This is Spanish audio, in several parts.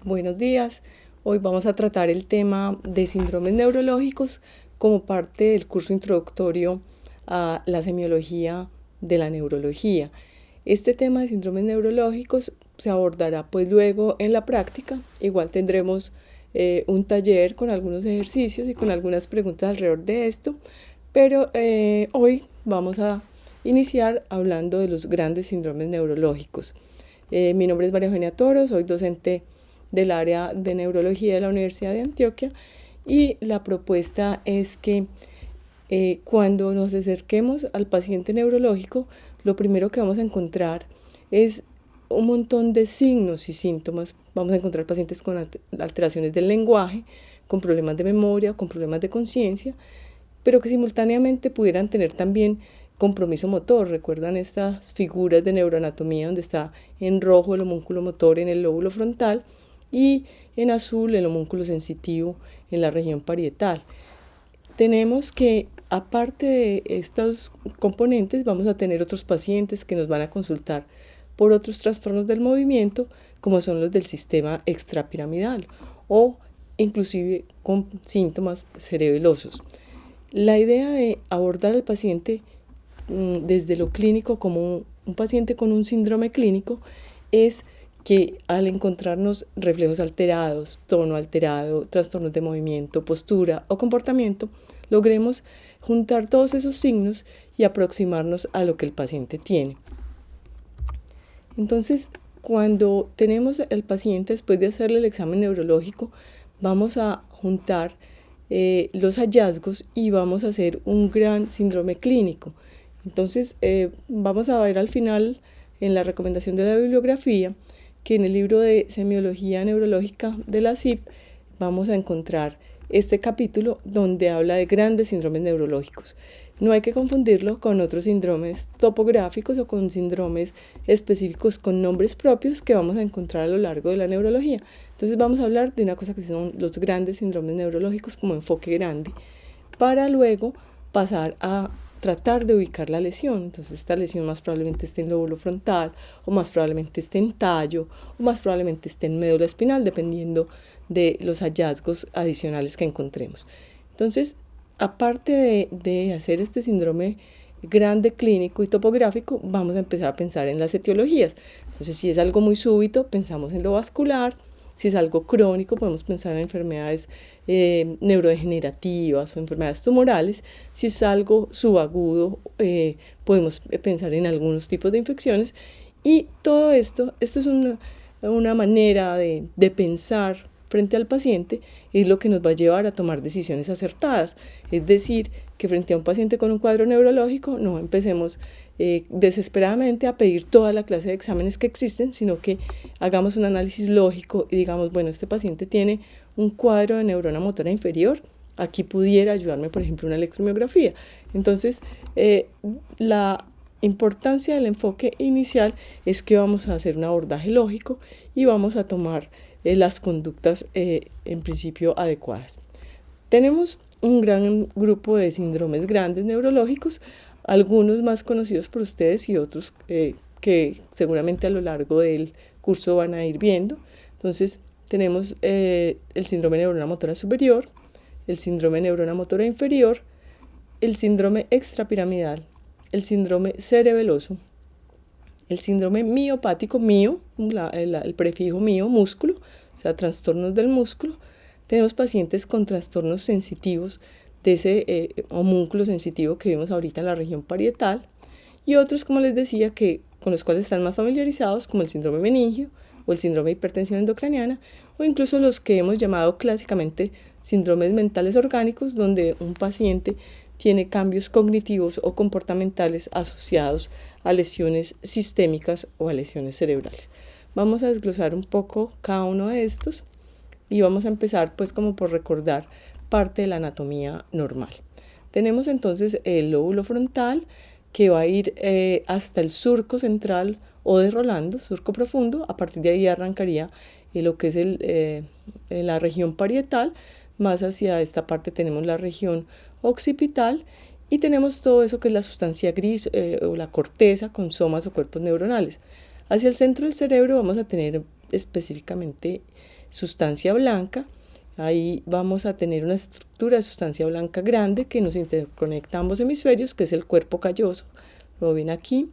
Buenos días. Hoy vamos a tratar el tema de síndromes neurológicos como parte del curso introductorio a la semiología de la neurología. Este tema de síndromes neurológicos se abordará pues luego en la práctica. Igual tendremos un taller con algunos ejercicios y con algunas preguntas alrededor de esto, pero hoy vamos a iniciar hablando de los grandes síndromes neurológicos. Mi nombre es María Eugenia Toro, soy docente del área de neurología de la Universidad de Antioquia y la propuesta es que cuando nos acerquemos al paciente neurológico, lo primero que vamos a encontrar es un montón de signos y síntomas. Vamos a encontrar pacientes con alteraciones del lenguaje, con problemas de memoria, con problemas de conciencia, pero que simultáneamente pudieran tener también compromiso motor. ¿Recuerdan estas figuras de neuroanatomía donde está en rojo el homúnculo motor en el lóbulo frontal y en azul el homúnculo sensitivo en la región parietal? Tenemos que, aparte de estos componentes, vamos a tener otros pacientes que nos van a consultar por otros trastornos del movimiento, como son los del sistema extrapiramidal o inclusive con síntomas cerebelosos. La idea de abordar al paciente desde lo clínico como un paciente con un síndrome clínico es que al encontrarnos reflejos alterados, tono alterado, trastornos de movimiento, postura o comportamiento, logremos juntar todos esos signos y aproximarnos a lo que el paciente tiene. Entonces, cuando tenemos al paciente, después de hacerle el examen neurológico, vamos a juntar los hallazgos y vamos a hacer un gran síndrome clínico. Entonces, vamos a ver al final, en la recomendación de la bibliografía, que en el libro de Semiología Neurológica de la SIP vamos a encontrar este capítulo donde habla de grandes síndromes neurológicos. No hay que confundirlo con otros síndromes topográficos o con síndromes específicos con nombres propios que vamos a encontrar a lo largo de la neurología. Entonces vamos a hablar de una cosa que son los grandes síndromes neurológicos como enfoque grande, para luego pasar a tratar de ubicar la lesión. Entonces esta lesión más probablemente esté en lóbulo frontal, o más probablemente esté en tallo, o más probablemente esté en médula espinal, dependiendo de los hallazgos adicionales que encontremos. Entonces, aparte de hacer este síndrome grande clínico y topográfico, vamos a empezar a pensar en las etiologías. Entonces, si es algo muy súbito, pensamos en lo vascular. Si es algo crónico, podemos pensar en enfermedades neurodegenerativas o enfermedades tumorales. Si es algo subagudo, podemos pensar en algunos tipos de infecciones. Y todo esto es una manera de pensar frente al paciente, es lo que nos va a llevar a tomar decisiones acertadas. Es decir, que frente a un paciente con un cuadro neurológico no empecemos desesperadamente a pedir toda la clase de exámenes que existen, sino que hagamos un análisis lógico y digamos, bueno, este paciente tiene un cuadro de neurona motora inferior, aquí pudiera ayudarme, por ejemplo, una electromiografía. Entonces, la importancia del enfoque inicial es que vamos a hacer un abordaje lógico y vamos a tomar las conductas en principio adecuadas. Tenemos un gran grupo de síndromes grandes neurológicos, algunos más conocidos por ustedes y otros que seguramente a lo largo del curso van a ir viendo. Entonces tenemos el síndrome de neurona motora superior, el síndrome de neurona motora inferior, el síndrome extrapiramidal, el síndrome cerebeloso, el síndrome miopático, el prefijo mio, músculo, o sea, trastornos del músculo. Tenemos pacientes con trastornos sensitivos de ese homúnculo sensitivo que vimos ahorita en la región parietal, y otros, como les decía, con los cuales están más familiarizados, como el síndrome meningio o el síndrome de hipertensión endocraniana, o incluso los que hemos llamado clásicamente síndromes mentales orgánicos, donde un paciente tiene cambios cognitivos o comportamentales asociados a lesiones sistémicas o a lesiones cerebrales. Vamos a desglosar un poco cada uno de estos y vamos a empezar pues como por recordar parte de la anatomía normal. Tenemos entonces el lóbulo frontal que va a ir hasta el surco central o de Rolando, surco profundo. A partir de ahí arrancaría lo que es la región parietal. Más hacia esta parte tenemos la región occipital y tenemos todo eso que es la sustancia gris o la corteza con somas o cuerpos neuronales. Hacia el centro del cerebro vamos a tener específicamente sustancia blanca. Ahí vamos a tener una estructura de sustancia blanca grande que nos interconecta ambos hemisferios, que es el cuerpo calloso. Lo ven aquí.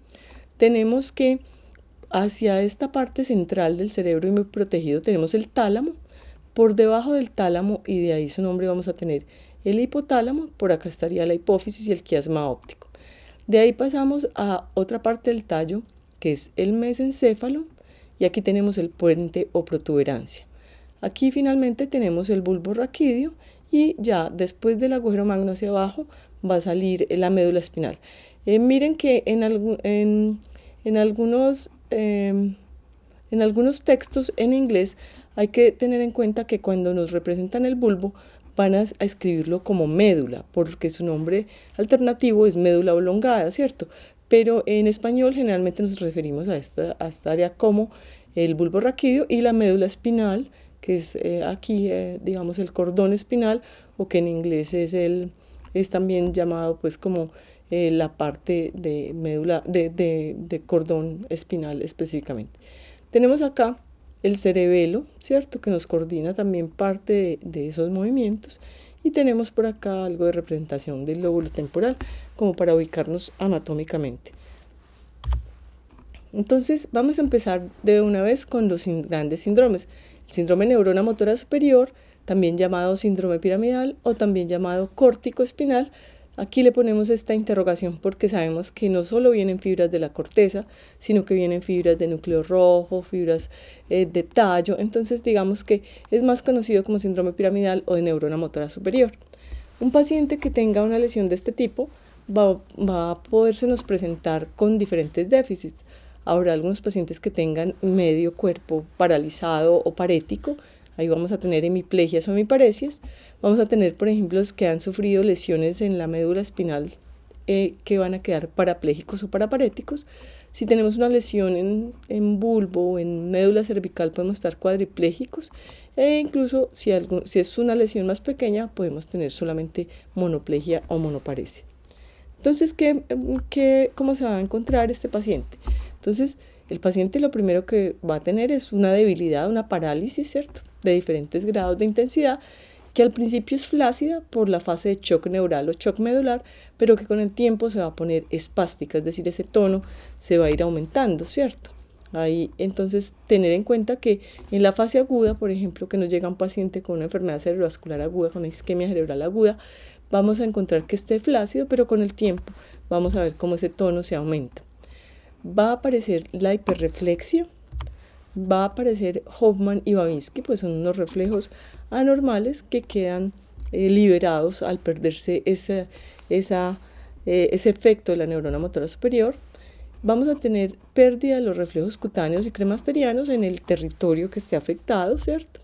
Tenemos que hacia esta parte central del cerebro muy protegido tenemos el tálamo. Por debajo del tálamo, y de ahí su nombre, vamos a tener el hipotálamo. Por acá estaría la hipófisis y el quiasma óptico. De ahí pasamos a otra parte del tallo, que es el mesencéfalo, y aquí tenemos el puente o protuberancia. Aquí finalmente tenemos el bulbo raquídeo y ya después del agujero magno hacia abajo va a salir la médula espinal. Miren que en algunos textos en inglés hay que tener en cuenta que cuando nos representan el bulbo van a escribirlo como médula, porque su nombre alternativo es médula oblongada, ¿cierto? Pero en español generalmente nos referimos a esta área como el bulbo raquídeo y la médula espinal, que es aquí, digamos, el cordón espinal, o que en inglés es también llamado pues como la parte de médula, de cordón espinal específicamente. Tenemos acá el cerebelo, ¿cierto? Que nos coordina también parte de esos movimientos. Y tenemos por acá algo de representación del lóbulo temporal, como para ubicarnos anatómicamente. Entonces vamos a empezar de una vez con los grandes síndromes. El síndrome neurona motora superior, también llamado síndrome piramidal o también llamado córtico espinal. Aquí le ponemos esta interrogación porque sabemos que no solo vienen fibras de la corteza, sino que vienen fibras de núcleo rojo, fibras de tallo. Entonces digamos que es más conocido como síndrome piramidal o de neurona motora superior. Un paciente que tenga una lesión de este tipo va a podérsenos presentar con diferentes déficits. Habrá algunos pacientes que tengan medio cuerpo paralizado o parético. Ahí vamos a tener hemiplegias o hemiparesias. Vamos a tener, por ejemplo, los que han sufrido lesiones en la médula espinal que van a quedar parapléjicos o paraparéticos. Si tenemos una lesión en bulbo o en médula cervical, podemos estar cuadriplégicos. E incluso si es una lesión más pequeña, podemos tener solamente monoplegia o monoparesia. Entonces, ¿cómo se va a encontrar este paciente? Entonces, el paciente lo primero que va a tener es una debilidad, una parálisis, ¿cierto? De diferentes grados de intensidad, que al principio es flácida por la fase de shock neural o shock medular, pero que con el tiempo se va a poner espástica, es decir, ese tono se va a ir aumentando, ¿cierto? Ahí, entonces, tener en cuenta que en la fase aguda, por ejemplo, que nos llega un paciente con una enfermedad cerebrovascular aguda, con una isquemia cerebral aguda, vamos a encontrar que esté flácido, pero con el tiempo vamos a ver cómo ese tono se aumenta. Va a aparecer la hiperreflexia, va a aparecer Hoffman y Babinski, pues son unos reflejos anormales que quedan liberados al perderse ese efecto de la neurona motora superior. Vamos a tener pérdida de los reflejos cutáneos y cremasterianos en el territorio que esté afectado, ¿cierto?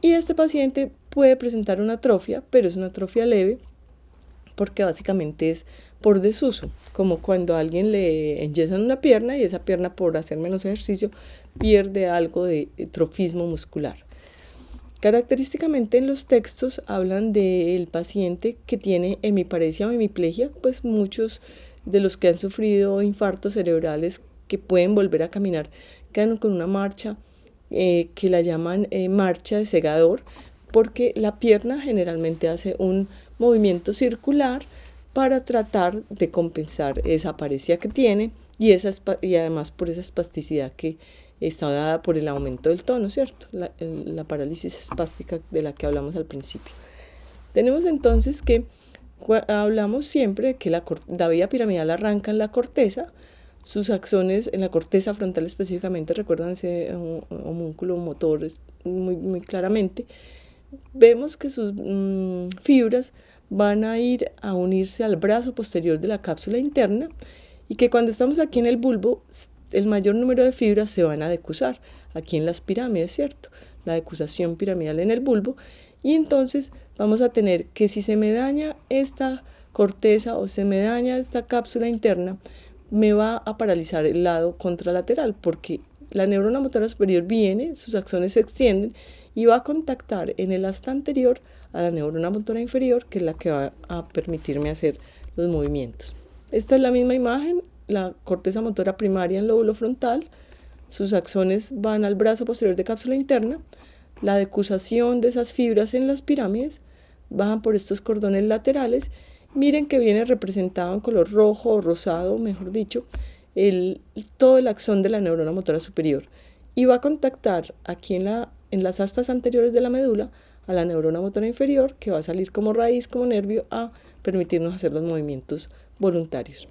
Y este paciente puede presentar una atrofia, pero es una atrofia leve, porque básicamente es por desuso, como cuando a alguien le enyesan una pierna y esa pierna por hacer menos ejercicio pierde algo de trofismo muscular. Característicamente en los textos hablan del paciente que tiene hemiparesia o hemiplegia, pues muchos de los que han sufrido infartos cerebrales que pueden volver a caminar quedan con una marcha que la llaman marcha de segador, porque la pierna generalmente hace un movimiento circular para tratar de compensar esa paresia que tiene y además por esa espasticidad que está dada por el aumento del tono, ¿cierto? La parálisis espástica de la que hablamos al principio. Tenemos entonces que hablamos siempre que la vía piramidal arranca en la corteza, sus axones en la corteza frontal específicamente, recuerdan ese homúnculo motor muy, muy claramente. Vemos que sus fibras van a ir a unirse al brazo posterior de la cápsula interna y que cuando estamos aquí en el bulbo, el mayor número de fibras se van a decusar, aquí en las pirámides, ¿cierto? La decusación piramidal en el bulbo. Y entonces vamos a tener que si se me daña esta corteza o se me daña esta cápsula interna, me va a paralizar el lado contralateral, porque la neurona motora superior viene, sus axones se extienden y va a contactar en el asta anterior a la neurona motora inferior, que es la que va a permitirme hacer los movimientos. Esta es la misma imagen, la corteza motora primaria en lóbulo frontal, sus axones van al brazo posterior de cápsula interna, la decusación de esas fibras en las pirámides, bajan por estos cordones laterales. Miren que viene representado en color rojo o rosado, mejor dicho, todo el axón de la neurona motora superior, y va a contactar aquí en las astas anteriores de la médula a la neurona motora inferior, que va a salir como raíz, como nervio, a permitirnos hacer los movimientos voluntarios.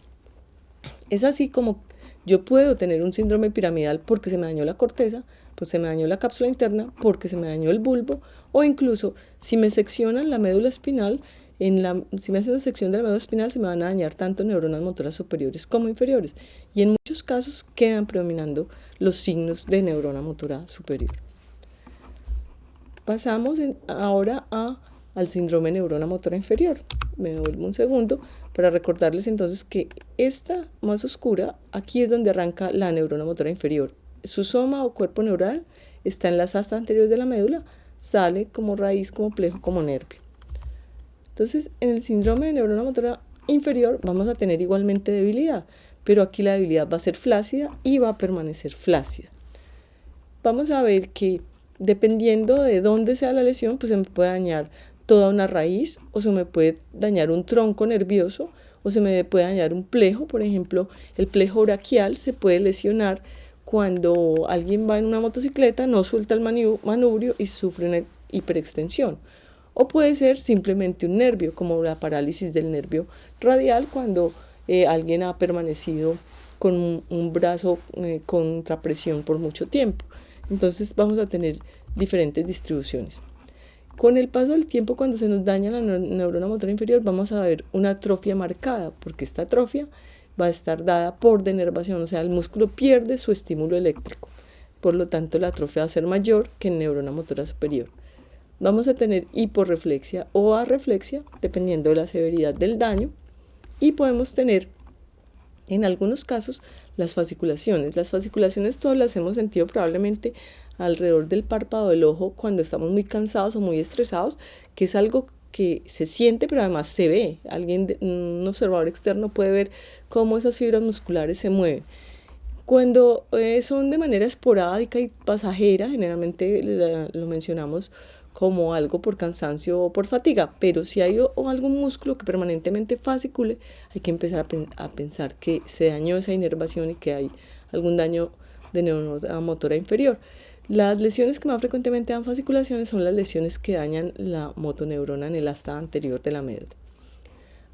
Es así como yo puedo tener un síndrome piramidal porque se me dañó la corteza, pues se me dañó la cápsula interna, porque se me dañó el bulbo, o incluso si me seccionan la médula espinal, si me hacen una sección de la médula espinal, se me van a dañar tanto neuronas motoras superiores como inferiores. Y en muchos casos quedan predominando los signos de neurona motora superior. Pasamos ahora al síndrome de neurona motora inferior. Me devuelvo un segundo para recordarles entonces que esta más oscura, aquí es donde arranca la neurona motora inferior. Su soma o cuerpo neural está en las astas anteriores de la médula, sale como raíz, como plejo, como nervio. Entonces, en el síndrome de neurona motora inferior vamos a tener igualmente debilidad, pero aquí la debilidad va a ser flácida y va a permanecer flácida. Vamos a ver que dependiendo de dónde sea la lesión, pues se me puede dañar toda una raíz, o se me puede dañar un tronco nervioso, o se me puede dañar un plejo. Por ejemplo, el plejo braquial se puede lesionar cuando alguien va en una motocicleta, no suelta el manubrio y sufre una hiperextensión. O puede ser simplemente un nervio, como la parálisis del nervio radial, cuando alguien ha permanecido con un brazo contra presión por mucho tiempo. Entonces vamos a tener diferentes distribuciones. Con el paso del tiempo, cuando se nos daña la neurona motora inferior, vamos a ver una atrofia marcada, porque esta atrofia va a estar dada por denervación, o sea, el músculo pierde su estímulo eléctrico. Por lo tanto, la atrofia va a ser mayor que en neurona motora superior. Vamos a tener hiporreflexia o arreflexia, dependiendo de la severidad del daño, y podemos tener, en algunos casos, las fasciculaciones. Las fasciculaciones todas las hemos sentido probablemente alrededor del párpado del ojo cuando estamos muy cansados o muy estresados, que es algo que se siente pero además se ve. Un observador externo puede ver cómo esas fibras musculares se mueven. Cuando son de manera esporádica y pasajera, generalmente lo mencionamos como algo por cansancio o por fatiga, pero si hay algún músculo que permanentemente fascicule, hay que empezar a pensar que se dañó esa inervación y que hay algún daño de neurona motora inferior. Las lesiones que más frecuentemente dan fasciculaciones son las lesiones que dañan la motoneurona en el asta anterior de la médula.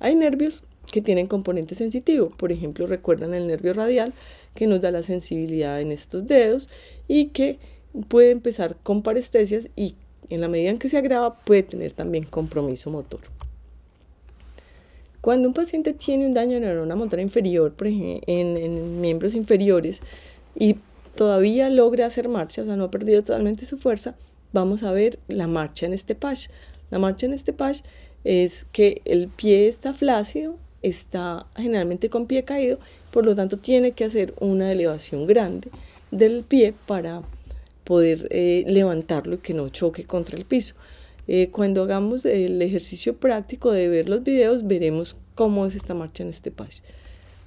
Hay nervios que tienen componente sensitivo, por ejemplo, recuerdan el nervio radial que nos da la sensibilidad en estos dedos y que puede empezar con parestesias y en la medida en que se agrava puede tener también compromiso motor. Cuando un paciente tiene un daño de neurona motora inferior, por ejemplo, en miembros inferiores, y todavía logra hacer marcha, o sea, no ha perdido totalmente su fuerza, vamos a ver la marcha en este patch. La marcha en este patch es que el pie está flácido, está generalmente con pie caído, por lo tanto tiene que hacer una elevación grande del pie para poder levantarlo y que no choque contra el piso. Cuando hagamos el ejercicio práctico de ver los videos, veremos cómo es esta marcha en este patch.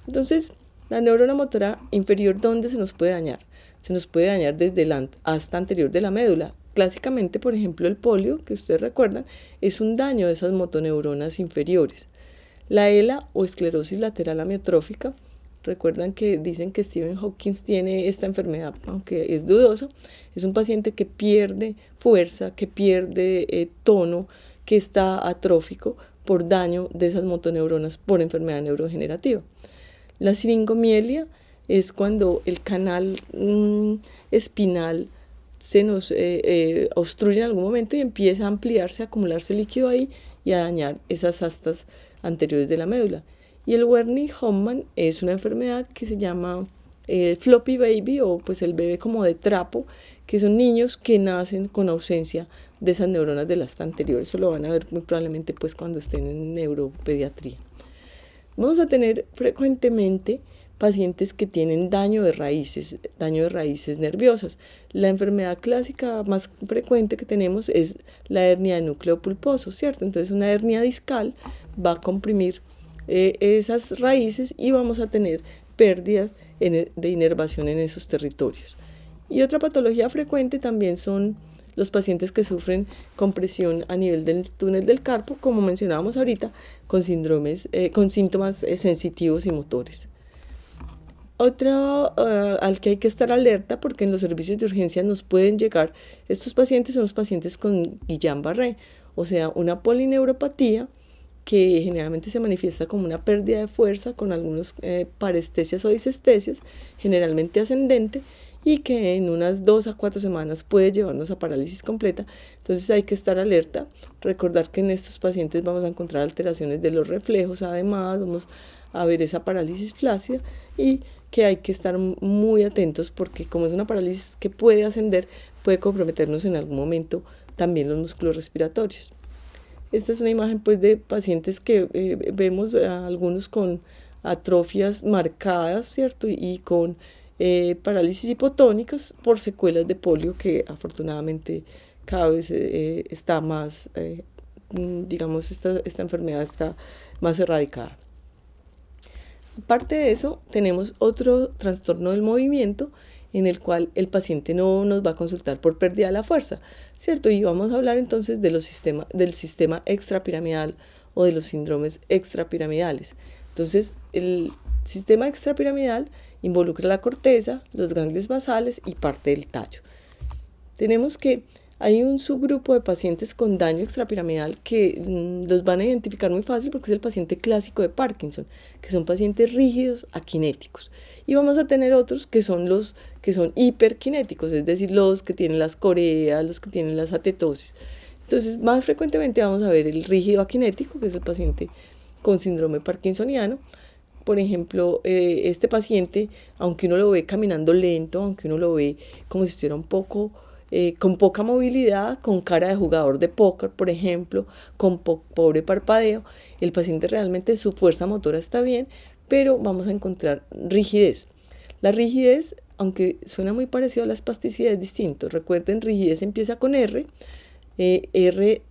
Entonces, la neurona motora inferior, ¿dónde se nos puede dañar? Se nos puede dañar desde la asta anterior de la médula. Clásicamente, por ejemplo, el polio, que ustedes recuerdan, es un daño de esas motoneuronas inferiores. La ELA o esclerosis lateral amiotrófica, recuerdan que dicen que Stephen Hawking tiene esta enfermedad, aunque es dudoso. Es un paciente que pierde fuerza, que pierde tono, que está atrófico por daño de esas motoneuronas por enfermedad neurodegenerativa. La siringomielia es cuando el canal espinal se nos obstruye en algún momento y empieza a ampliarse, a acumularse líquido ahí y a dañar esas astas anteriores de la médula. Y el Wernicke-Hoffmann es una enfermedad que se llama el floppy baby o pues el bebé como de trapo, que son niños que nacen con ausencia de esas neuronas del asta anterior. Eso lo van a ver muy probablemente pues cuando estén en neuropediatría. Vamos a tener frecuentemente pacientes que tienen daño de raíces nerviosas. La enfermedad clásica más frecuente que tenemos es la hernia de núcleo pulposo, ¿cierto? Entonces una hernia discal va a comprimir esas raíces y vamos a tener pérdidas de inervación en esos territorios. Y otra patología frecuente también son los pacientes que sufren compresión a nivel del túnel del carpo, como mencionábamos ahorita, con síntomas sensitivos y motores. Otro al que hay que estar alerta, porque en los servicios de urgencia nos pueden llegar estos pacientes, son los pacientes con Guillain-Barré, o sea, una polineuropatía que generalmente se manifiesta como una pérdida de fuerza con algunos parestesias o disestesias, generalmente ascendente, y que en unas 2 a 4 semanas puede llevarnos a parálisis completa. Entonces hay que estar alerta, recordar que en estos pacientes vamos a encontrar alteraciones de los reflejos, además vamos a ver esa parálisis flácida, y que hay que estar muy atentos porque como es una parálisis que puede ascender, puede comprometernos en algún momento también los músculos respiratorios. Esta es una imagen pues de pacientes que vemos algunos con atrofias marcadas, ¿cierto? Y con parálisis hipotónicas por secuelas de polio, que afortunadamente cada vez está más, digamos, esta enfermedad está más erradicada. Aparte de eso, tenemos otro trastorno del movimiento en el cual el paciente no nos va a consultar por pérdida de la fuerza, ¿cierto? Y vamos a hablar entonces del sistema extrapiramidal o de los síndromes extrapiramidales. Entonces, el sistema extrapiramidal involucra la corteza, los ganglios basales y parte del tallo. Tenemos que hay un subgrupo de pacientes con daño extrapiramidal que los van a identificar muy fácil porque es el paciente clásico de Parkinson, que son pacientes rígidos akinéticos. Y vamos a tener otros que son los que son hiperkinéticos, es decir, los que tienen las coreas, los que tienen las atetosis. Entonces, más frecuentemente vamos a ver el rígido akinético, que es el paciente con síndrome parkinsoniano. Por ejemplo, este paciente, aunque uno lo ve caminando lento, aunque uno lo ve como si estuviera un poco con poca movilidad, con cara de jugador de póker, por ejemplo, con pobre parpadeo, el paciente realmente su fuerza motora está bien, pero vamos a encontrar rigidez. La rigidez, aunque suena muy parecido a la espasticidad, es distinto. Recuerden, rigidez empieza con R. R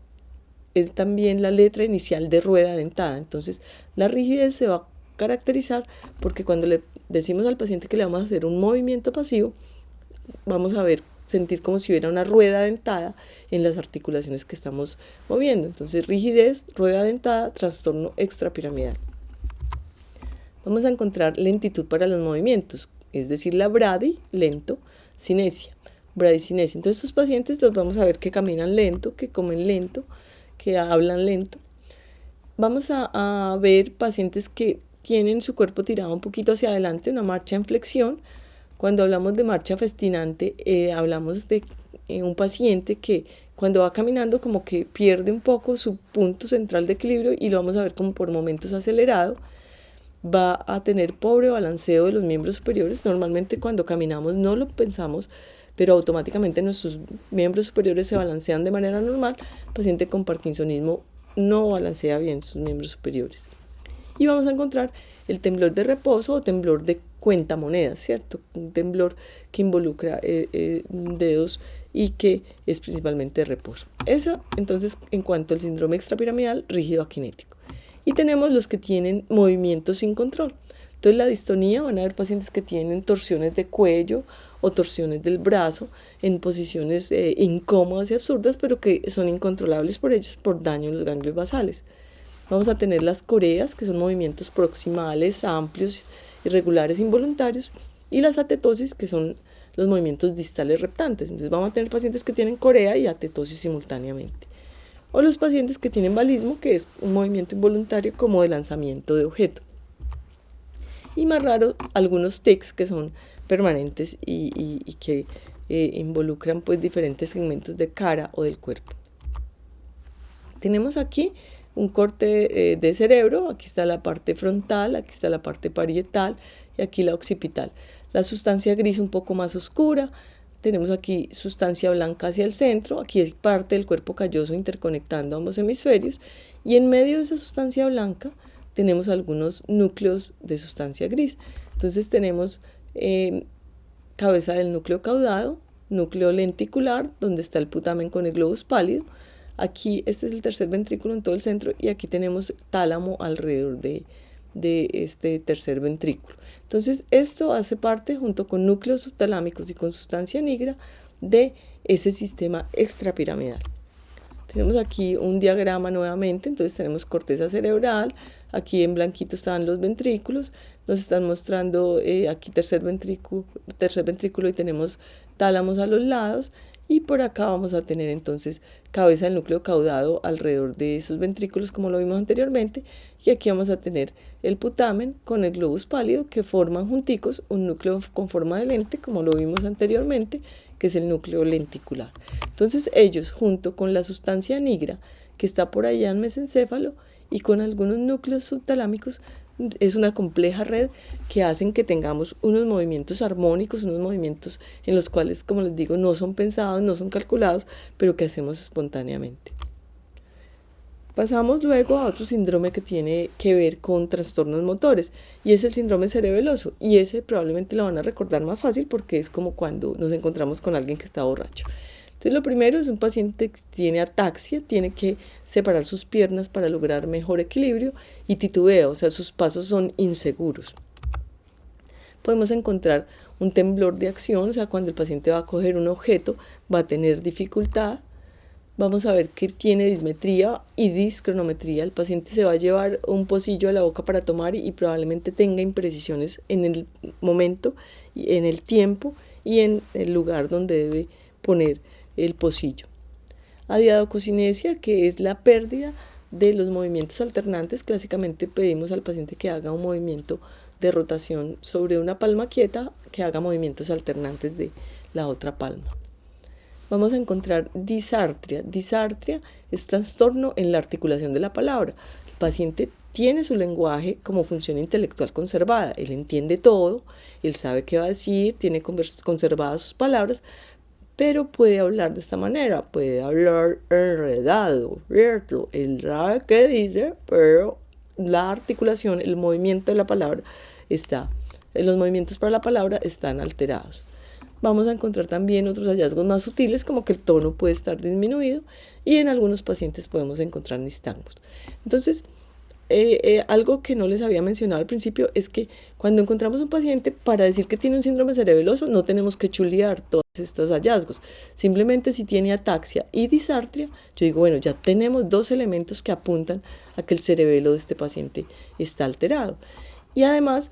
es también la letra inicial de rueda dentada. Entonces, la rigidez se va a caracterizar porque cuando le decimos al paciente que le vamos a hacer un movimiento pasivo, vamos a sentir como si hubiera una rueda dentada en las articulaciones que estamos moviendo. Entonces, rigidez, rueda dentada, trastorno extrapiramidal. Vamos a encontrar lentitud para los movimientos, es decir, la brady, lento, cinesia, bradicinesia. Entonces, estos pacientes los vamos a ver que caminan lento, que comen lento, que hablan lento. Vamos a ver pacientes que tienen su cuerpo tirado un poquito hacia adelante, una marcha en flexión. Cuando hablamos de marcha festinante, hablamos de un paciente que cuando va caminando como que pierde un poco su punto central de equilibrio y lo vamos a ver como por momentos acelerado. Va a tener pobre balanceo de los miembros superiores. Normalmente cuando caminamos no lo pensamos, pero automáticamente nuestros miembros superiores se balancean de manera normal. El paciente con parkinsonismo no balancea bien sus miembros superiores. Y vamos a encontrar el temblor de reposo o temblor de cuentamonedas, ¿cierto? Un temblor que involucra dedos y que es principalmente de reposo. Eso, entonces, en cuanto al síndrome extrapiramidal rígido akinético. Y tenemos los que tienen movimientos sin control. Entonces, la distonía, van a haber pacientes que tienen torsiones de cuello o torsiones del brazo en posiciones incómodas y absurdas, pero que son incontrolables por ellos por daño en los ganglios basales. Vamos a tener las coreas, que son movimientos proximales, amplios, irregulares, involuntarios, y las atetosis, que son los movimientos distales reptantes. Entonces vamos a tener pacientes que tienen corea y atetosis simultáneamente. O los pacientes que tienen balismo, que es un movimiento involuntario como de lanzamiento de objeto. Y más raro, algunos tics que son permanentes y que involucran pues diferentes segmentos de cara o del cuerpo. Tenemos aquí un corte de cerebro, aquí está la parte frontal, aquí está la parte parietal y aquí la occipital. La sustancia gris un poco más oscura, tenemos aquí sustancia blanca hacia el centro, aquí es parte del cuerpo calloso interconectando ambos hemisferios y en medio de esa sustancia blanca tenemos algunos núcleos de sustancia gris. Entonces tenemos cabeza del núcleo caudado, núcleo lenticular, donde está el putamen con el globus pálido. Aquí este es el tercer ventrículo en todo el centro y aquí tenemos tálamo alrededor de este tercer ventrículo. Entonces esto hace parte junto con núcleos subtalámicos y con sustancia negra de ese sistema extrapiramidal. Tenemos aquí un diagrama nuevamente, entonces tenemos corteza cerebral, aquí en blanquito están los ventrículos, nos están mostrando aquí tercer ventrículo y tenemos tálamos a los lados, y por acá vamos a tener entonces cabeza del núcleo caudado alrededor de esos ventrículos como lo vimos anteriormente, y aquí vamos a tener el putamen con el globus pálido que forman junticos un núcleo con forma de lente como lo vimos anteriormente, que es el núcleo lenticular. Entonces ellos, junto con la sustancia nigra que está por allá en mesencéfalo y con algunos núcleos subtalámicos, es una compleja red que hacen que tengamos unos movimientos armónicos, unos movimientos en los cuales, como les digo, no son pensados, no son calculados, pero que hacemos espontáneamente. Pasamos luego a otro síndrome que tiene que ver con trastornos motores, y es el síndrome cerebeloso, y ese probablemente lo van a recordar más fácil porque es como cuando nos encontramos con alguien que está borracho. Entonces lo primero es un paciente que tiene ataxia, tiene que separar sus piernas para lograr mejor equilibrio y titubea, o sea, sus pasos son inseguros. Podemos encontrar un temblor de acción, o sea, cuando el paciente va a coger un objeto va a tener dificultad. Vamos a ver que tiene dismetría y discronometría. El paciente se va a llevar un pocillo a la boca para tomar y probablemente tenga imprecisiones en el momento, en el tiempo y en el lugar donde debe poner el pocillo. Adiadococinesia, que es la pérdida de los movimientos alternantes. Clásicamente pedimos al paciente que haga un movimiento de rotación sobre una palma quieta, que haga movimientos alternantes de la otra palma. Vamos a encontrar disartria. Disartria es trastorno en la articulación de la palabra. El paciente tiene su lenguaje como función intelectual conservada. Él entiende todo, él sabe qué va a decir, tiene conservadas sus palabras, pero puede hablar de esta manera. Puede hablar enredado, ¿cierto? El ra que dice, pero la articulación, el movimiento de la palabra los movimientos para la palabra están alterados. Vamos a encontrar también otros hallazgos más sutiles, como que el tono puede estar disminuido y en algunos pacientes podemos encontrar nistagmos. Entonces, algo que no les había mencionado al principio es que cuando encontramos un paciente, para decir que tiene un síndrome cerebeloso, no tenemos que chulear todos estos hallazgos. Simplemente si tiene ataxia y disartria, yo digo, bueno, ya tenemos dos elementos que apuntan a que el cerebelo de este paciente está alterado. Y además,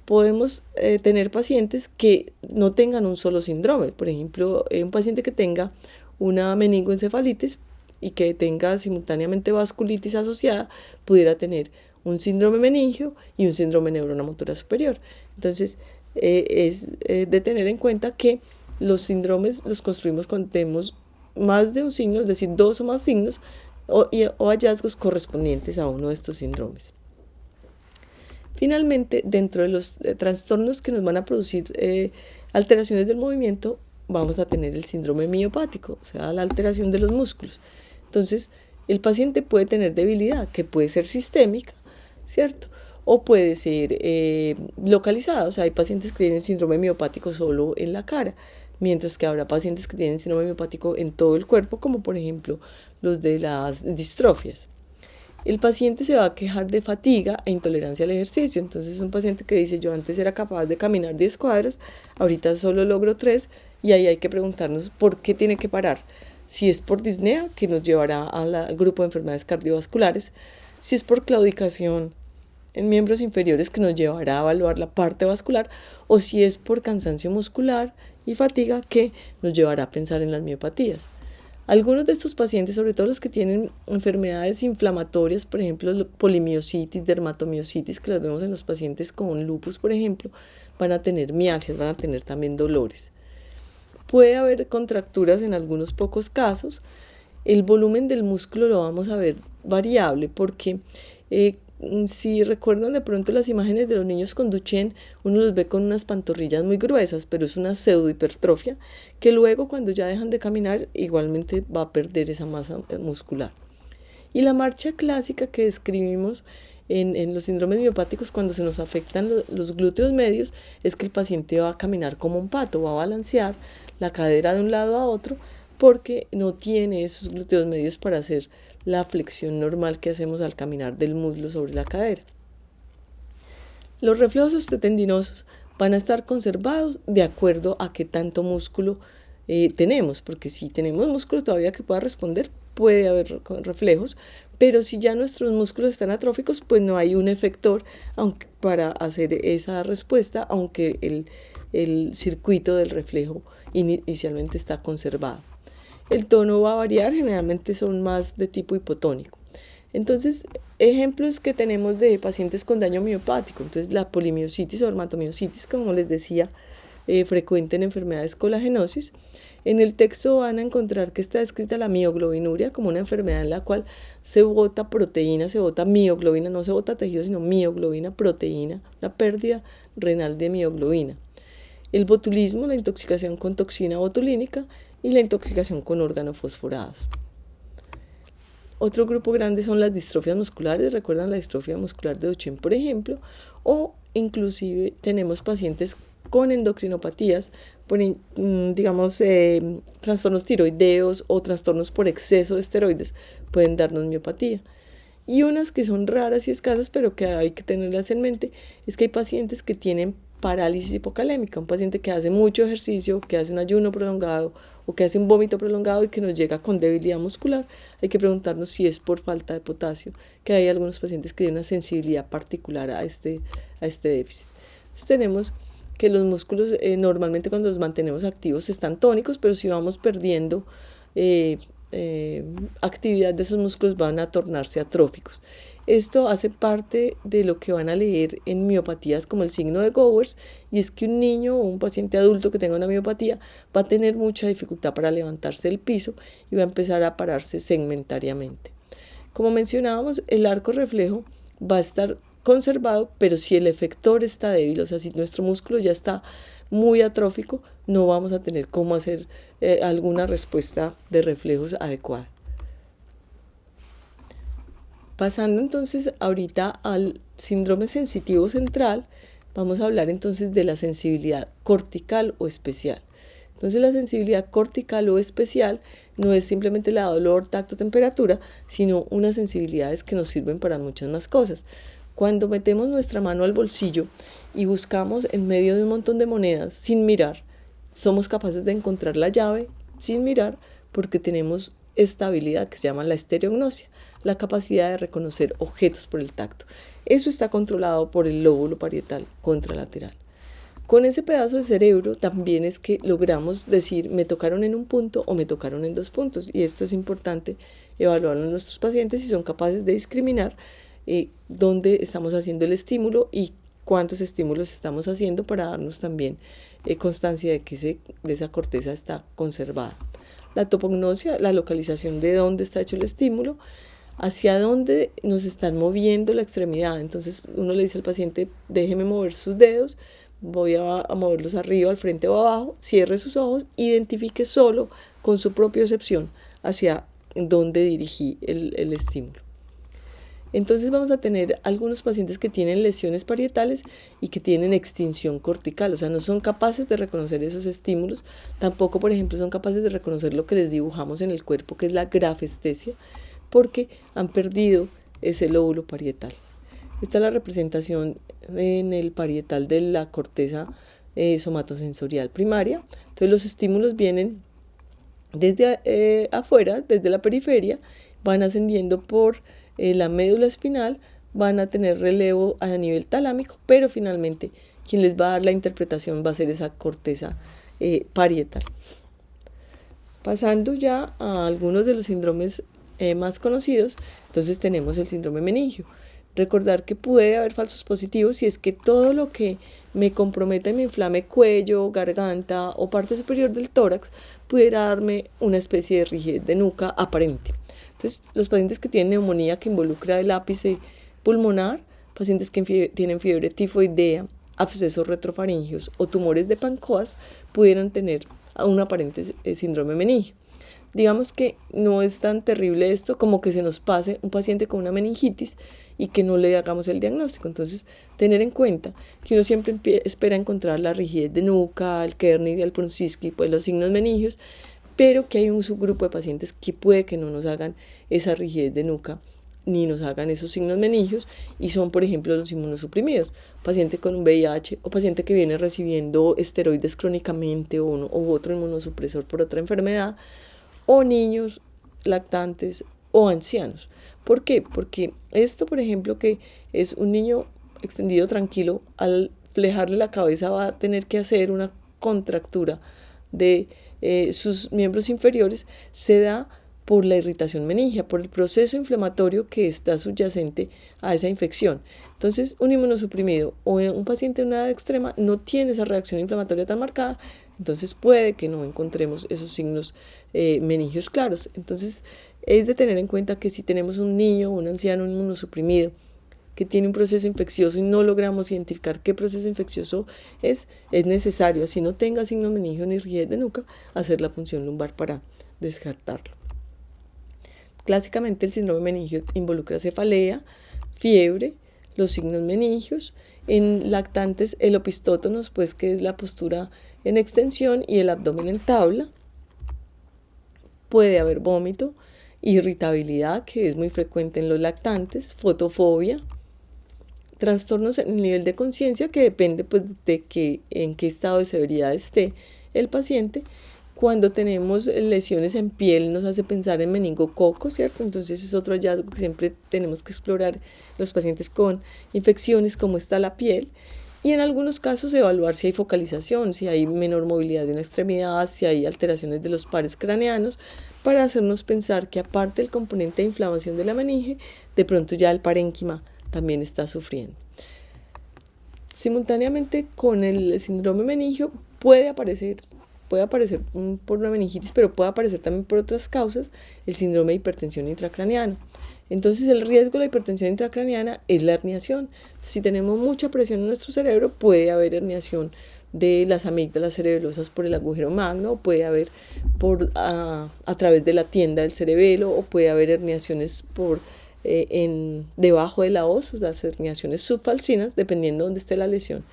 podemos tener pacientes que no tengan un solo síndrome. Por ejemplo, un paciente que tenga una meningoencefalitis y que tenga simultáneamente vasculitis asociada, pudiera tener un síndrome meningio y un síndrome neurona motora superior. Entonces, es de tener en cuenta que los síndromes los construimos cuando tenemos más de un signo, es decir, dos o más signos o hallazgos correspondientes a uno de estos síndromes. Finalmente, dentro de los trastornos que nos van a producir alteraciones del movimiento, vamos a tener el síndrome miopático, o sea, la alteración de los músculos. Entonces, el paciente puede tener debilidad, que puede ser sistémica, ¿cierto? O puede ser localizada, o sea, hay pacientes que tienen síndrome miopático solo en la cara, mientras que habrá pacientes que tienen síndrome miopático en todo el cuerpo, como por ejemplo los de las distrofias. El paciente se va a quejar de fatiga e intolerancia al ejercicio. Entonces es un paciente que dice, yo antes era capaz de caminar 10 cuadros, ahorita solo logro 3, y ahí hay que preguntarnos por qué tiene que parar. Si es por disnea, que nos llevará al grupo de enfermedades cardiovasculares, si es por claudicación en miembros inferiores, que nos llevará a evaluar la parte vascular, o si es por cansancio muscular y fatiga, que nos llevará a pensar en las miopatías. Algunos de estos pacientes, sobre todo los que tienen enfermedades inflamatorias, por ejemplo, polimiositis, dermatomiositis, que las vemos en los pacientes con lupus, por ejemplo, van a tener mialgias, van a tener también dolores. Puede haber contracturas en algunos pocos casos. El volumen del músculo lo vamos a ver variable porque si recuerdan de pronto las imágenes de los niños con Duchenne, uno los ve con unas pantorrillas muy gruesas, pero es una pseudohipertrofia que luego cuando ya dejan de caminar igualmente va a perder esa masa muscular. Y la marcha clásica que describimos en los síndromes miopáticos cuando se nos afectan los glúteos medios es que el paciente va a caminar como un pato, va a balancear la cadera de un lado a otro porque no tiene esos glúteos medios para hacer la flexión normal que hacemos al caminar del muslo sobre la cadera. Los reflejos osteotendinosos van a estar conservados de acuerdo a qué tanto músculo tenemos, porque si tenemos músculo todavía que pueda responder, puede haber reflejos, pero si ya nuestros músculos están atróficos, pues no hay un efector para hacer esa respuesta, aunque el circuito del reflejo inicialmente está conservado. El tono va a variar, generalmente son más de tipo hipotónico. Entonces, ejemplos que tenemos de pacientes con daño miopático. Entonces, la polimiositis o dermatomiositis, como les decía, frecuente en enfermedades colagenosis. En el texto van a encontrar que está descrita la mioglobinuria como una enfermedad en la cual se bota proteína, se bota mioglobina, no se bota tejido, sino mioglobina, proteína, la pérdida renal de mioglobina. El botulismo, la intoxicación con toxina botulínica y la intoxicación con organofosforados. Otro grupo grande son las distrofias musculares, recuerdan la distrofia muscular de Duchenne, por ejemplo, o inclusive tenemos pacientes con endocrinopatías, digamos, trastornos tiroideos o trastornos por exceso de esteroides pueden darnos miopatía. Y unas que son raras y escasas, pero que hay que tenerlas en mente, es que hay pacientes que tienen parálisis hipocalémica, un paciente que hace mucho ejercicio, que hace un ayuno prolongado o que hace un vómito prolongado y que nos llega con debilidad muscular. Hay que preguntarnos si es por falta de potasio, que hay algunos pacientes que tienen una sensibilidad particular a este déficit. Entonces tenemos que los músculos normalmente cuando los mantenemos activos están tónicos, pero si vamos perdiendo actividad de esos músculos van a tornarse atróficos. Esto hace parte de lo que van a leer en miopatías como el signo de Gowers, y es que un niño o un paciente adulto que tenga una miopatía va a tener mucha dificultad para levantarse del piso y va a empezar a pararse segmentariamente. Como mencionábamos, el arco reflejo va a estar conservado, pero si el efector está débil, o sea, si nuestro músculo ya está muy atrófico, no vamos a tener cómo hacer alguna respuesta de reflejos adecuada. Pasando entonces ahorita al síndrome sensitivo central, vamos a hablar entonces de la sensibilidad cortical o especial. Entonces la sensibilidad cortical o especial no es simplemente la dolor, tacto, temperatura, sino unas sensibilidades que nos sirven para muchas más cosas. Cuando metemos nuestra mano al bolsillo y buscamos en medio de un montón de monedas sin mirar, somos capaces de encontrar la llave sin mirar porque tenemos esta habilidad que se llama la estereognosia, la capacidad de reconocer objetos por el tacto. Eso está controlado por el lóbulo parietal contralateral. Con ese pedazo de cerebro también es que logramos decir me tocaron en un punto o me tocaron en dos puntos, y esto es importante evaluarlo en nuestros pacientes si son capaces de discriminar dónde estamos haciendo el estímulo y cuántos estímulos estamos haciendo para darnos también constancia de que esa corteza está conservada. La topognosia, la localización de dónde está hecho el estímulo, hacia dónde nos están moviendo la extremidad. Entonces uno le dice al paciente, déjeme mover sus dedos, voy a moverlos arriba, al frente o abajo, cierre sus ojos, identifique solo con su propia percepción hacia dónde dirigí el estímulo. Entonces vamos a tener algunos pacientes que tienen lesiones parietales y que tienen extinción cortical, o sea, no son capaces de reconocer esos estímulos, tampoco, por ejemplo, son capaces de reconocer lo que les dibujamos en el cuerpo, que es la grafestesia, porque han perdido ese lóbulo parietal. Esta es la representación en el parietal de la corteza somatosensorial primaria. Entonces los estímulos vienen desde afuera, desde la periferia, van ascendiendo por la médula espinal, van a tener relevo a nivel talámico, pero finalmente quien les va a dar la interpretación va a ser esa corteza parietal. Pasando ya a algunos de los síndromes más conocidos, entonces tenemos el síndrome meningio. Recordar que puede haber falsos positivos y es que todo lo que me comprometa y me inflame cuello, garganta o parte superior del tórax pudiera darme una especie de rigidez de nuca aparente. Entonces, los pacientes que tienen neumonía que involucra el ápice pulmonar, pacientes que tienen fiebre tifoidea, abscesos retrofaringeos o tumores de Pancoas pudieran tener un aparente síndrome meningio. Digamos que no es tan terrible esto como que se nos pase un paciente con una meningitis y que no le hagamos el diagnóstico. Entonces, tener en cuenta que uno siempre espera encontrar la rigidez de nuca, el Kernick, el Brunskiski, pues los signos meningios, pero que hay un subgrupo de pacientes que puede que no nos hagan esa rigidez de nuca ni nos hagan esos signos meningios, y son, por ejemplo, los inmunosuprimidos, paciente con un VIH o paciente que viene recibiendo esteroides crónicamente u otro inmunosupresor por otra enfermedad, o niños lactantes o ancianos. ¿Por qué? Porque esto, por ejemplo, que es un niño extendido tranquilo, al flejarle la cabeza va a tener que hacer una contractura de sus miembros inferiores, se da por la irritación meningia, por el proceso inflamatorio que está subyacente a esa infección. Entonces, un inmunosuprimido o un paciente de una edad extrema no tiene esa reacción inflamatoria tan marcada, entonces puede que no encontremos esos signos meningios claros. Entonces, es de tener en cuenta que si tenemos un niño o un anciano inmunosuprimido que tiene un proceso infeccioso y no logramos identificar qué proceso infeccioso es necesario, así no tenga signos meningios ni rigidez de nuca, hacer la punción lumbar para descartarlo. Clásicamente el síndrome meningio involucra cefalea, fiebre, los signos meningios. En lactantes el opistótonos, pues que es la postura en extensión y el abdomen en tabla. Puede haber vómito, irritabilidad, que es muy frecuente en los lactantes, fotofobia, trastornos en el nivel de conciencia, que depende pues de en qué estado de severidad esté el paciente. Cuando tenemos lesiones en piel nos hace pensar en meningococo, ¿cierto? Entonces es otro hallazgo que siempre tenemos que explorar los pacientes con infecciones, cómo está la piel. Y en algunos casos evaluar si hay focalización, si hay menor movilidad de una extremidad, si hay alteraciones de los pares craneanos, para hacernos pensar que aparte del componente de inflamación de la meninge, de pronto ya el parénquima también está sufriendo. Simultáneamente con el síndrome meningio puede aparecer por una meningitis, pero puede aparecer también por otras causas el síndrome de hipertensión intracraneana. Entonces el riesgo de la hipertensión intracraneana es la herniación. Si tenemos mucha presión en nuestro cerebro, puede haber herniación de las amígdalas cerebelosas por el agujero magno, o puede haber a través de la tienda del cerebelo, o puede haber herniaciones debajo de la hoz, o sea, las herniaciones subfalcinas, dependiendo de dónde esté la lesión.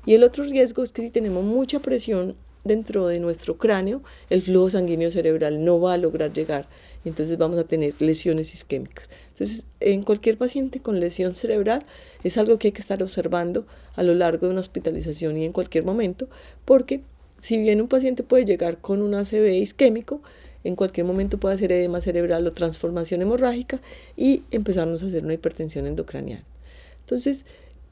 Y el otro riesgo es que si tenemos mucha presión dentro de nuestro cráneo, el flujo sanguíneo cerebral no va a lograr llegar, entonces vamos a tener lesiones isquémicas. Entonces, en cualquier paciente con lesión cerebral es algo que hay que estar observando a lo largo de una hospitalización y en cualquier momento, porque si bien un paciente puede llegar con un ACV isquémico, en cualquier momento puede hacer edema cerebral o transformación hemorrágica y empezarnos a hacer una hipertensión endocraniana. Entonces,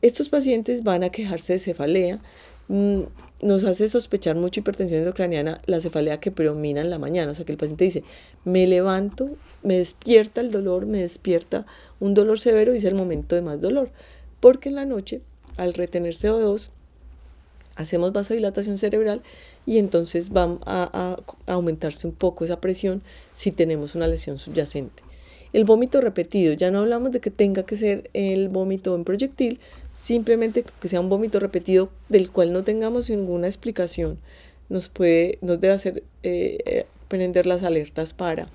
estos pacientes van a quejarse de cefalea. Nos hace sospechar mucho hipertensión endocraniana la cefalea que predomina en la mañana, o sea que el paciente dice, me levanto, me despierta el dolor, me despierta un dolor severo y es el momento de más dolor, porque en la noche, al retener CO2, hacemos vasodilatación cerebral y entonces va a aumentarse un poco esa presión si tenemos una lesión subyacente. El vómito repetido, ya no hablamos de que tenga que ser el vómito en proyectil, simplemente que sea un vómito repetido del cual no tengamos ninguna explicación, nos debe hacer prender las alertas para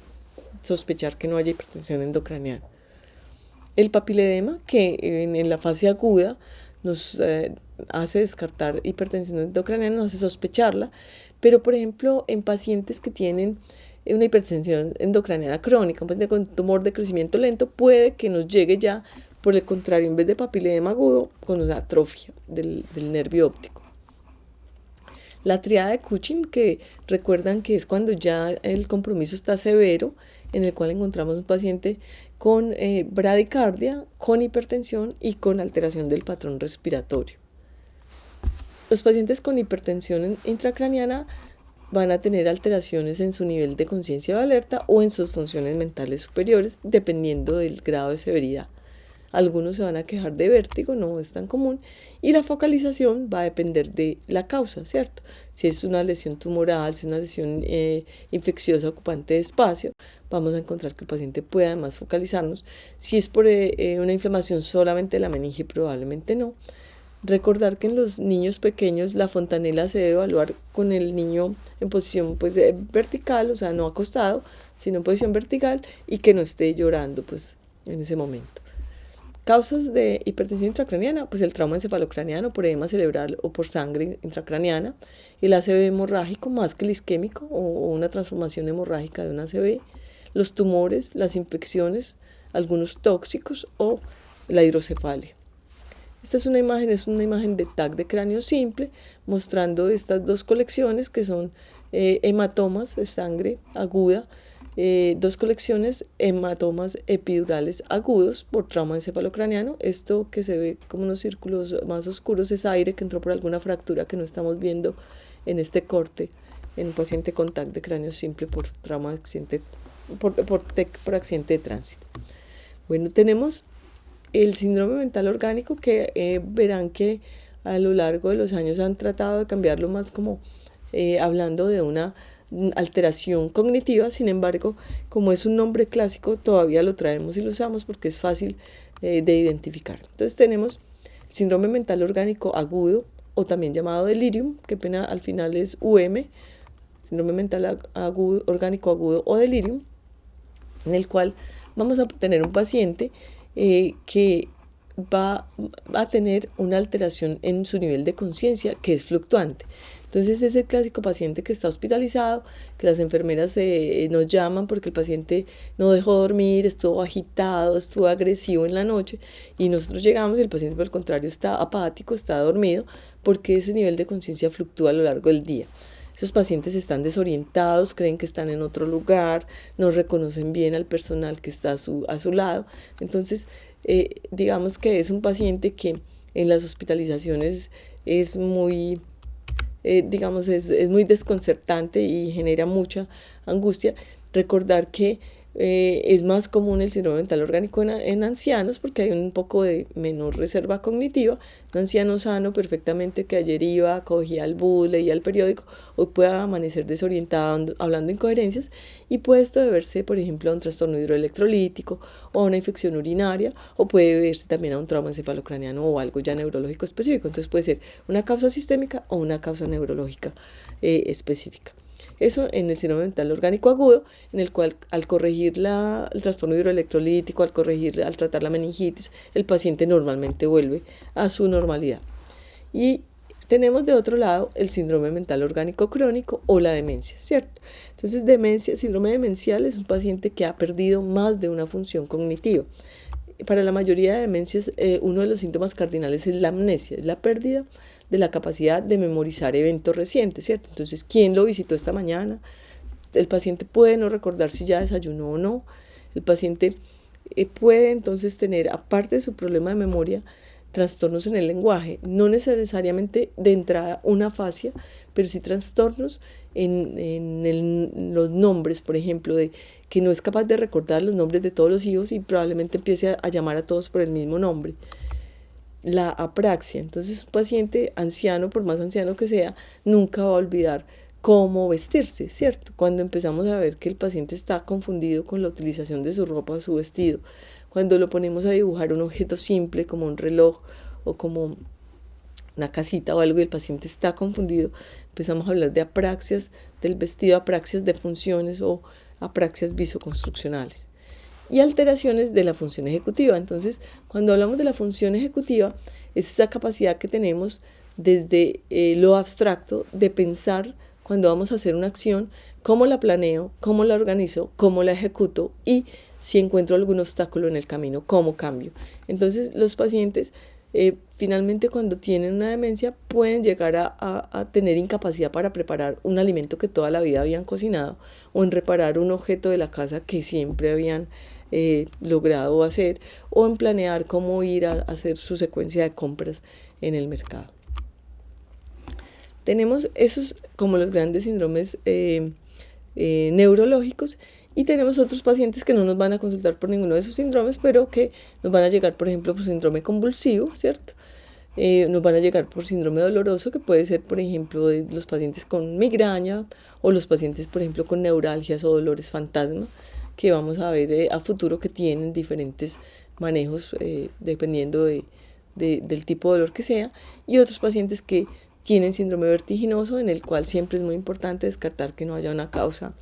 sospechar que no haya hipertensión endocraniana. El papiledema, que en la fase aguda nos hace descartar hipertensión endocraniana, nos hace sospecharla, pero por ejemplo en pacientes que tienen una hipertensión endocraniana crónica, un paciente con tumor de crecimiento lento, puede que nos llegue ya, por el contrario, en vez de papiledema agudo, con una atrofia del nervio óptico. La triada de Cushing, que recuerdan que es cuando ya el compromiso está severo, en el cual encontramos un paciente con bradicardia, con hipertensión y con alteración del patrón respiratorio. Los pacientes con hipertensión intracraniana van a tener alteraciones en su nivel de conciencia o alerta o en sus funciones mentales superiores, dependiendo del grado de severidad. Algunos se van a quejar de vértigo, no es tan común, y la focalización va a depender de la causa, ¿cierto? Si es una lesión tumoral, si es una lesión infecciosa ocupante de espacio, vamos a encontrar que el paciente puede además focalizarnos. Si es por una inflamación solamente de la meninge, probablemente no. Recordar que en los niños pequeños la fontanela se debe evaluar con el niño en posición vertical, o sea, no acostado, sino en posición vertical, y que no esté llorando en ese momento. Causas de hipertensión intracraniana, el trauma encefalocraniano por edema cerebral o por sangre intracraniana, el ACV hemorrágico más que el isquémico o una transformación hemorrágica de un ACV, los tumores, las infecciones algunos tóxicos o la hidrocefalia. Esta es una imagen de TAC de cráneo simple mostrando estas dos colecciones que son hematomas de sangre aguda, dos colecciones hematomas epidurales agudos por trauma encefalocraniano. Esto que se ve como unos círculos más oscuros es aire que entró por alguna fractura que no estamos viendo en este corte en un paciente con TAC de cráneo simple por trauma de accidente, por accidente de tránsito. Bueno, tenemos el síndrome mental orgánico que verán que a lo largo de los años han tratado de cambiarlo más como hablando de una alteración cognitiva. Sin embargo, como es un nombre clásico, todavía lo traemos y lo usamos porque es fácil de identificar. Entonces tenemos síndrome mental orgánico agudo o también llamado delirium, que pena al final es síndrome mental agudo, orgánico agudo o delirium, en el cual vamos a tener un paciente que va a tener una alteración en su nivel de conciencia que es fluctuante. Entonces es el clásico paciente que está hospitalizado, que las enfermeras nos llaman porque el paciente no dejó dormir, estuvo agitado, estuvo agresivo en la noche, y nosotros llegamos y el paciente por el contrario está apático, está dormido, porque ese nivel de conciencia fluctúa a lo largo del día. Esos pacientes están desorientados, creen que están en otro lugar, no reconocen bien al personal que está a su lado. Entonces, digamos que es un paciente que en las hospitalizaciones es muy, es muy desconcertante y genera mucha angustia. Recordar que es más común el síndrome mental orgánico en ancianos porque hay un poco de menor reserva cognitiva. Un anciano sano perfectamente que ayer iba, cogía el bus, leía el periódico, hoy puede amanecer desorientado, hablando incoherencias, y puede esto deberse, por ejemplo, a un trastorno hidroelectrolítico o a una infección urinaria, o puede deberse también a un trauma encefalocraniano o algo ya neurológico específico. Entonces puede ser una causa sistémica o una causa neurológica específica. Eso en el síndrome mental orgánico agudo, en el cual al corregir el trastorno hidroelectrolítico, al tratar la meningitis, el paciente normalmente vuelve a su normalidad. Y tenemos de otro lado el síndrome mental orgánico crónico o la demencia, ¿cierto? Entonces, síndrome demencial es un paciente que ha perdido más de una función cognitiva. Para la mayoría de demencias, uno de los síntomas cardinales es la amnesia, es la pérdida de la capacidad de memorizar eventos recientes, ¿cierto? Entonces, ¿quién lo visitó esta mañana? El paciente puede no recordar si ya desayunó o no. El paciente puede entonces tener, aparte de su problema de memoria, trastornos en el lenguaje, no necesariamente de entrada una afasia, pero sí trastornos en los nombres, por ejemplo, de que no es capaz de recordar los nombres de todos los hijos y probablemente empiece a llamar a todos por el mismo nombre. La apraxia, entonces un paciente anciano, por más anciano que sea, nunca va a olvidar cómo vestirse, ¿cierto? Cuando empezamos a ver que el paciente está confundido con la utilización de su ropa o su vestido, cuando lo ponemos a dibujar un objeto simple como un reloj o como una casita o algo y el paciente está confundido, empezamos a hablar de apraxias del vestido, apraxias de funciones o apraxias visoconstruccionales. Y alteraciones de la función ejecutiva. Entonces, cuando hablamos de la función ejecutiva, es esa capacidad que tenemos desde lo abstracto de pensar cuando vamos a hacer una acción, cómo la planeo, cómo la organizo, cómo la ejecuto y si encuentro algún obstáculo en el camino, cómo cambio. Entonces, los pacientes finalmente cuando tienen una demencia pueden llegar a tener incapacidad para preparar un alimento que toda la vida habían cocinado o en reparar un objeto de la casa que siempre habían logrado hacer o en planear cómo ir a hacer su secuencia de compras en el mercado. Tenemos esos como los grandes síndromes neurológicos. Y tenemos otros pacientes que no nos van a consultar por ninguno de esos síndromes, pero que nos van a llegar, por ejemplo, por síndrome convulsivo, ¿cierto? Nos van a llegar por síndrome doloroso, que puede ser, por ejemplo, de los pacientes con migraña o los pacientes, por ejemplo, con neuralgias o dolores fantasma, que vamos a ver a futuro que tienen diferentes manejos dependiendo del tipo de dolor que sea. Y otros pacientes que tienen síndrome vertiginoso, en el cual siempre es muy importante descartar que no haya una causa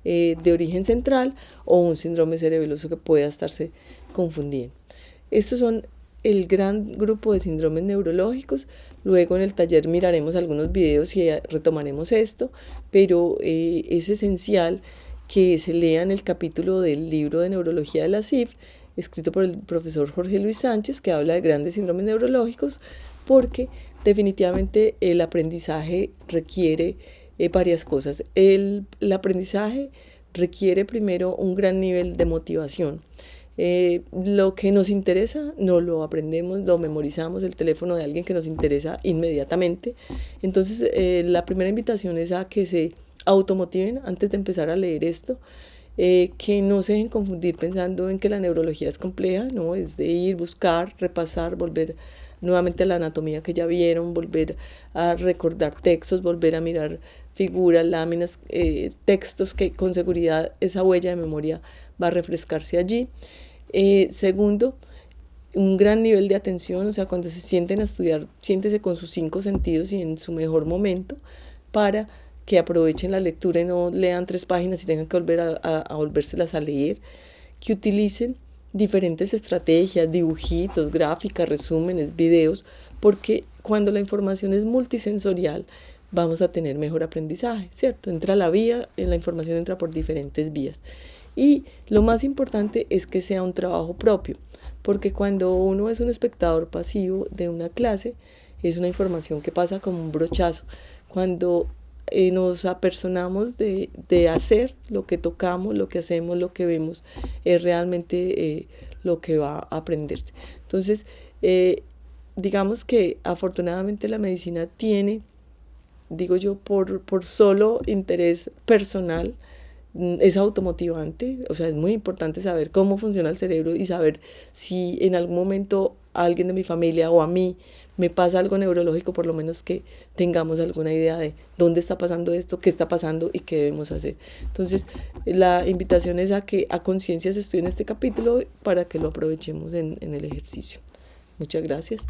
de origen central o un síndrome cerebeloso que pueda estarse confundiendo. Estos son el gran grupo de síndromes neurológicos. Luego en el taller miraremos algunos videos y retomaremos esto, pero es esencial que se lean el capítulo del libro de neurología de la CIF, escrito por el profesor Jorge Luis Sánchez, que habla de grandes síndromes neurológicos, porque definitivamente el aprendizaje requiere varias cosas. El aprendizaje requiere primero un gran nivel de motivación. Lo que nos interesa no lo aprendemos, lo memorizamos, el teléfono de alguien que nos interesa inmediatamente. Entonces la primera invitación es a que se automotiven antes de empezar a leer esto, que no se dejen confundir pensando en que la neurología es compleja, ¿no? Es de ir, buscar, repasar, volver nuevamente a la anatomía que ya vieron, volver a recordar textos, volver a mirar figuras, láminas, textos que con seguridad esa huella de memoria va a refrescarse allí. Segundo, un gran nivel de atención, o sea, cuando se sienten a estudiar, siéntese con sus 5 sentidos y en su mejor momento para que aprovechen la lectura y no lean 3 páginas y tengan que volver a volvérselas a leer, que utilicen diferentes estrategias, dibujitos, gráficas, resúmenes, videos, porque cuando la información es multisensorial vamos a tener mejor aprendizaje, ¿cierto? Entra la información entra por diferentes vías. Y lo más importante es que sea un trabajo propio, porque cuando uno es un espectador pasivo de una clase, es una información que pasa como un brochazo. Cuando nos apersonamos de hacer lo que tocamos, lo que hacemos, lo que vemos, es realmente lo que va a aprenderse. Entonces, digamos que afortunadamente la medicina tiene, digo yo, por solo interés personal, es automotivante, o sea, es muy importante saber cómo funciona el cerebro y saber si en algún momento a alguien de mi familia o a mí me pasa algo neurológico, por lo menos que tengamos alguna idea de dónde está pasando esto, qué está pasando y qué debemos hacer. Entonces, la invitación es a que a conciencia se estudie en este capítulo para que lo aprovechemos en el ejercicio. Muchas gracias.